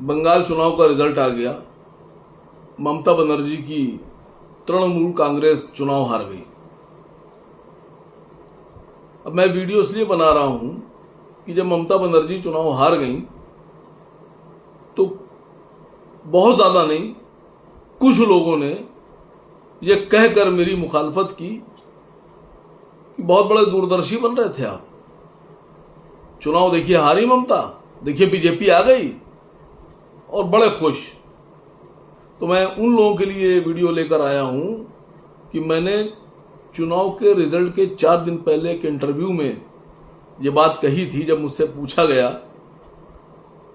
बंगाल चुनाव का रिजल्ट आ गया। ममता बनर्जी की तृणमूल कांग्रेस चुनाव हार गई। अब मैं वीडियो इसलिए बना रहा हूं कि जब ममता बनर्जी चुनाव हार गई तो बहुत ज्यादा नहीं, कुछ लोगों ने यह कहकर मेरी मुखालफत की कि बहुत बड़े दूरदर्शी बन रहे थे आप। चुनाव देखिए हारी ममता, देखिए बीजेपी आ गई और बड़े खुश। तो मैं उन लोगों के लिए वीडियो लेकर आया हूं कि मैंने चुनाव के रिजल्ट के 4 दिन पहले एक इंटरव्यू में ये बात कही थी। जब मुझसे पूछा गया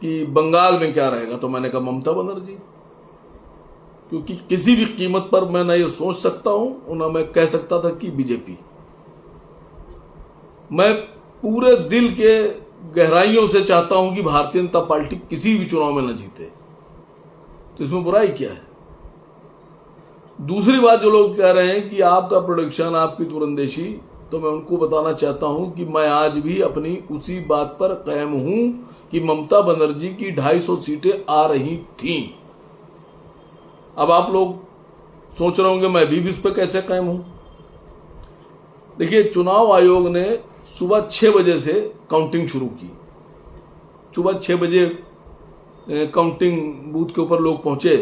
कि बंगाल में क्या रहेगा तो मैंने कहा ममता बनर्जी, क्योंकि किसी भी कीमत पर मैं ना ये सोच सकता हूं और ना मैं कह सकता था कि बीजेपी। मैं पूरे दिल के गहराइयों से चाहता हूं कि भारतीय जनता पार्टी किसी भी चुनाव में न जीते, तो इसमें बुराई क्या है। दूसरी बात, जो लोग कह रहे हैं कि आपका प्रोडिक्शन, आपकी दूरंदेशी, तो मैं उनको बताना चाहता हूं कि मैं आज भी अपनी उसी बात पर कायम हूं कि ममता बनर्जी की 250 सीटें आ रही थीं। अब आप लोग सोच रहे होंगे मैं भी इस पर कैसे कायम हूं। देखिए, चुनाव आयोग ने सुबह 6 बजे से काउंटिंग शुरू की। सुबह 6 बजे काउंटिंग बूथ के ऊपर लोग पहुंचे।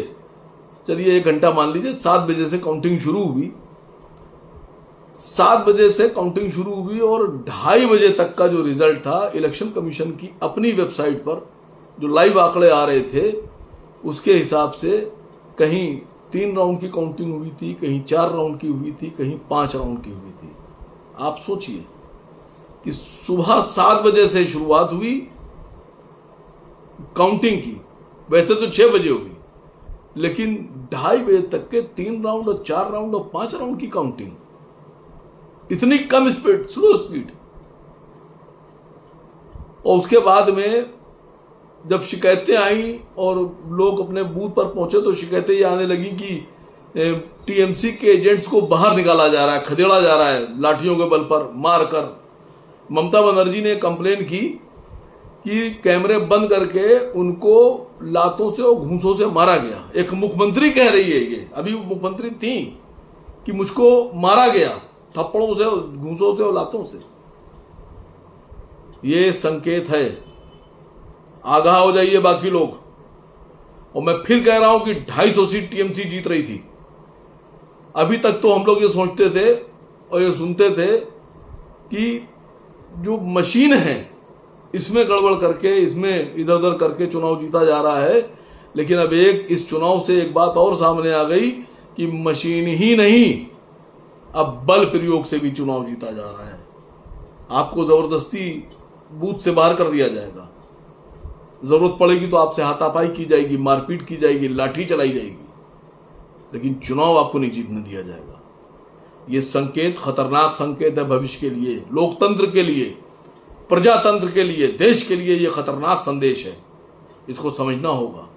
चलिए 1 घंटा मान लीजिए, 7 बजे से काउंटिंग शुरू हुई। 7 बजे से काउंटिंग शुरू हुई और 2:30 बजे तक का जो रिजल्ट था, इलेक्शन कमीशन की अपनी वेबसाइट पर जो लाइव आंकड़े आ रहे थे उसके हिसाब से कहीं 3 राउंड की काउंटिंग हुई थी, कहीं 4 राउंड की हुई थी, कहीं 5 राउंड की हुई थी। आप सोचिए कि सुबह 7 बजे से शुरुआत हुई काउंटिंग की। वैसे तो 6 बजे हुई, लेकिन 2:30 बजे तक के 3 राउंड और 4 राउंड और 5 राउंड की काउंटिंग। इतनी कम स्पीड, स्लो स्पीड। और उसके बाद में जब शिकायतें आई और लोग अपने बूथ पर पहुंचे तो शिकायतें ये आने लगी कि टीएमसी के एजेंट्स को बाहर निकाला जा रहा है, खदेड़ा जा रहा है लाठियों के बल पर मारकर। ममता बनर्जी ने कंप्लेन की कि कैमरे बंद करके उनको लातों से और घूंसों से मारा गया। एक मुख्यमंत्री कह रही है, ये अभी मुख्यमंत्री थी, कि मुझको मारा गया थप्पड़ों से, घूंसों से और लातों से। ये संकेत है, आगाह हो जाइए बाकी लोग। और मैं फिर कह रहा हूं कि 250 सीट टीएमसी जीत रही थी। अभी तक तो हम लोग ये सोचते थे और ये सुनते थे कि जो मशीन है इसमें गड़बड़ करके, इसमें इधर उधर करके चुनाव जीता जा रहा है। लेकिन अब इस चुनाव से एक बात और सामने आ गई कि मशीन ही नहीं, अब बल प्रयोग से भी चुनाव जीता जा रहा है। आपको जबरदस्ती बूथ से बाहर कर दिया जाएगा, जरूरत पड़ेगी तो आपसे हाथापाई की जाएगी, मारपीट की जाएगी, लाठी चलाई जाएगी, लेकिन चुनाव आपको नहीं जीतने दिया जाएगा। यह संकेत खतरनाक संकेत है भविष्य के लिए, लोकतंत्र के लिए, प्रजातंत्र के लिए, देश के लिए। यह खतरनाक संदेश है। इसको समझना होगा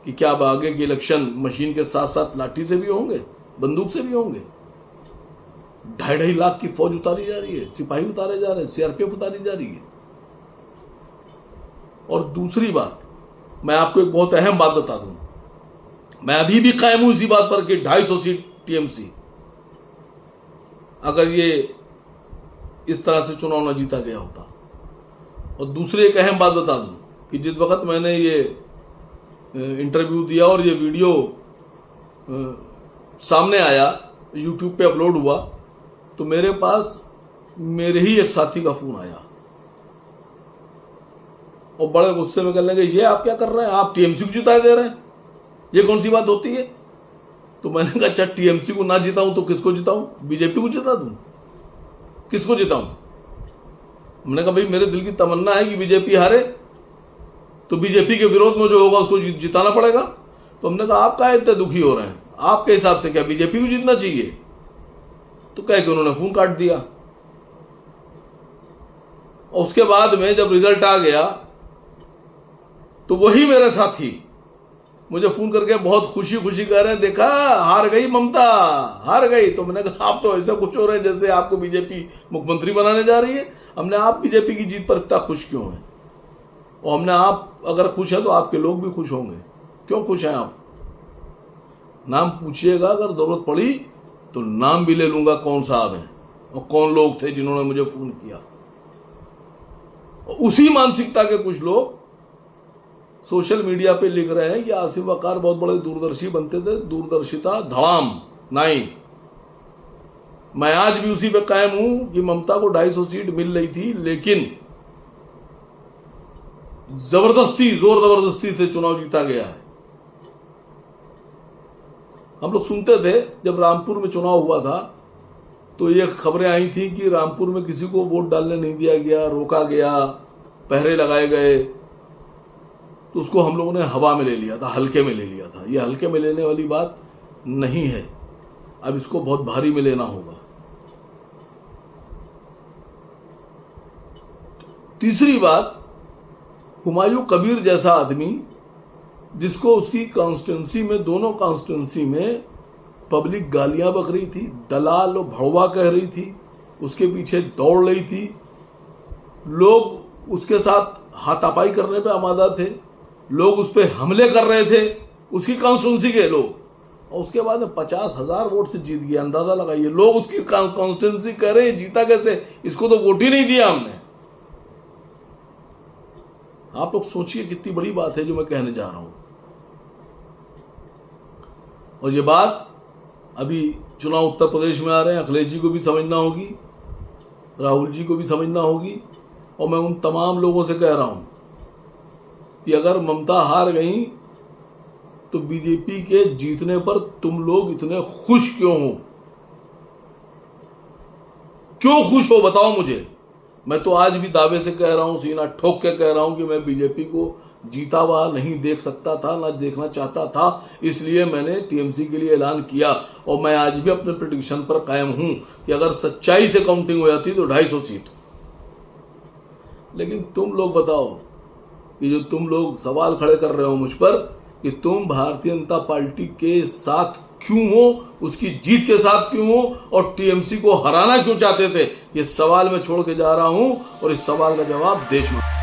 कि क्या अब आगे के इलेक्शन मशीन के साथ साथ लाठी से भी होंगे, बंदूक से भी होंगे। 2.5 लाख की फौज उतारी जा रही है, सिपाही उतारे जा रहे हैं, सीआरपीएफ उतारी जा रही है। और दूसरी बात, मैं आपको एक बहुत अहम बात बता दूं, मैं अभी भी कायम हूं इसी बात पर कि 250 सीट टीएमसी। अगर ये इस तरह से चुनाव न जीता गया होता। और दूसरी एक अहम बात बता दूं कि जिस वक्त मैंने ये इंटरव्यू दिया और ये वीडियो सामने आया, यूट्यूब पे अपलोड हुआ, तो मेरे पास मेरे ही एक साथी का फोन आया और बड़े गुस्से में कहने लगे, ये आप क्या कर रहे हैं, आप टीएमसी को जिता दे रहे हैं, ये कौन सी बात होती है। तो मैंने कहा, अच्छा टीएमसी को ना जिताऊं तो किसको जिताऊं, बीजेपी को जिता दूं, किसको जिताऊं। हमने कहा, भाई मेरे दिल की तमन्ना है कि बीजेपी हारे, तो बीजेपी के विरोध में जो होगा उसको जिताना पड़ेगा। तो हमने कहा, आप काहे इतने दुखी हो रहे हैं, आपके हिसाब से क्या बीजेपी को जीतना चाहिए। तो कह के उन्होंने फोन काट दिया। और उसके बाद में जब रिजल्ट आ गया तो वही मेरे साथी मुझे फोन करके बहुत खुशी खुशी कह रहे हैं, देखा हार गई ममता, हार गई। तो मैंने कहा, आप तो ऐसा कुछ हो रहे हैं जैसे आपको बीजेपी मुख्यमंत्री बनाने जा रही है। हमने, आप बीजेपी की जीत पर इतना खुश क्यों हैं। और हमने, आप अगर खुश हैं तो आपके लोग भी खुश होंगे। क्यों खुश हैं आप? नाम पूछिएगा, अगर जरूरत पड़ी तो नाम भी ले लूंगा कौन साहब हैं और कौन लोग थे जिन्होंने मुझे फोन किया। और उसी मानसिकता के कुछ लोग सोशल मीडिया पे लिख रहे हैं कि आसिफ वकार बहुत बड़े दूरदर्शी बनते थे, दूरदर्शिता धड़ाम नहीं। मैं आज भी उसी पे कायम हूं कि ममता को 250 सीट मिल रही थी, लेकिन जबरदस्ती, जोर जबरदस्ती से चुनाव जीता गया है। हम लोग सुनते थे जब रामपुर में चुनाव हुआ था तो ये खबरें आई थी कि रामपुर में किसी को वोट डालने नहीं दिया गया, रोका गया, पहरे लगाए गए। तो उसको हम लोगों ने हवा में ले लिया था, हल्के में ले लिया था। ये हल्के में लेने वाली बात नहीं है, अब इसको बहुत भारी में लेना होगा। तीसरी बात, हुमायूं कबीर जैसा आदमी जिसको उसकी कॉन्स्टिट्यूंसी में, दोनों कॉन्स्टिट्यूंसी में पब्लिक गालियां बक रही थी, दलाल और भड़वा कह रही थी, उसके पीछे दौड़ रही थी, लोग उसके साथ हाथापाई करने पे आमादा थे, लोग उस पर हमले कर रहे थे, उसकी कॉन्स्टिट्यूंसी के लोग, और उसके बाद में 50,000 वोट से जीत गया। अंदाजा लगाइए, लोग उसकी कॉन्स्टिट्यूंसी कह रहे हैं, जीता कैसे? इसको तो वोट ही नहीं दिया हमने। आप लोग सोचिए कितनी बड़ी बात है जो मैं कहने जा रहा हूं। और ये बात अभी चुनाव उत्तर प्रदेश में आ रहे हैं, अखिलेश जी को भी समझना होगी, राहुल जी को भी समझना होगी। और मैं उन तमाम लोगों से कह रहा हूं कि अगर ममता हार गई तो बीजेपी के जीतने पर तुम लोग इतने खुश क्यों हो? क्यों खुश हो बताओ मुझे। मैं तो आज भी दावे से कह रहा हूं, सीना ठोक के कह रहा हूं कि मैं बीजेपी को जीता हुआ नहीं देख सकता था, ना देखना चाहता था। इसलिए मैंने टीएमसी के लिए ऐलान किया और मैं आज भी अपने प्रेडिक्शन पर कायम हूं कि अगर सच्चाई से काउंटिंग हो जाती तो 250 सीट। लेकिन तुम लोग बताओ कि जो तुम लोग सवाल खड़े कर रहे हो मुझ पर कि तुम भारतीय जनता पार्टी के साथ क्यों हो, उसकी जीत के साथ क्यों हो और टीएमसी को हराना क्यों चाहते थे, ये सवाल मैं छोड़ के जा रहा हूं और इस सवाल का जवाब देश में